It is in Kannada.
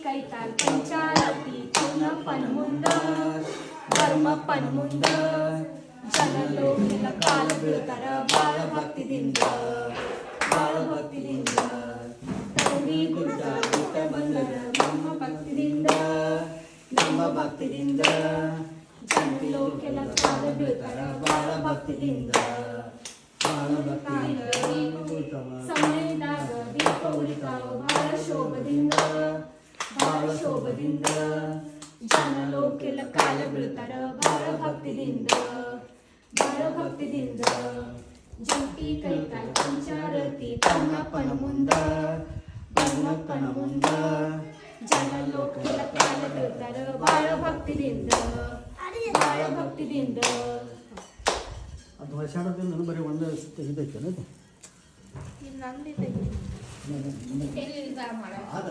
ಕೈತಾಲ್ ಪಂಚಾರತಿ ಪೌನಪ್ಪನ ಮುಂದ ಧರ್ಮಪ್ಪನ ಮುಂದ ಜನಲೋಕೆಲ್ಲ ಕಾಲ ಬೀಳ್ತಾರ ಬಾಳ ಭಕ್ತಿದಿಂದ ತರುಣಿ ಗುಡ್ಡ ಗುಡ್ಡ ಬಂದರ ನಮ್ಮ ಭಕ್ತಿದಿಂದ ಜನಲೋಕೆಲ್ಲ ಕಾಲ ಬೀಳ್ತಾರ ಬಾಳ ಭಕ್ತಿದಿಂದ ಸಮಯದಾಗ ದೀಪ ಉಳಿತಾವ ಬಹಳ ಶೋಭದಿಂದ ಜನಲೋಕೆಲ್ಲ ಕಾಲ ಬೀಳ್ತಾರ ಬಹಳ ಭಕ್ತಿದಿಂದ ಜಂಟಿ ಕೈತಾಳ ಪಂಚಾರತಿ ಪೌನಪ್ಪನ ಮುಂದ ಜನಲೋಕೆಲ್ಲ ಕಾಲ ಬೀಳ್ತಾರ ಬಹಳ ಭಕ್ತಿದಿಂದ ಅದು ಹೊಸಾಡೋದ್ರಿಂದ ಬರೀ ಒಂದು ಇದೈತೆ ಎಲ್ಲಿ ಮಾಡ ಅದ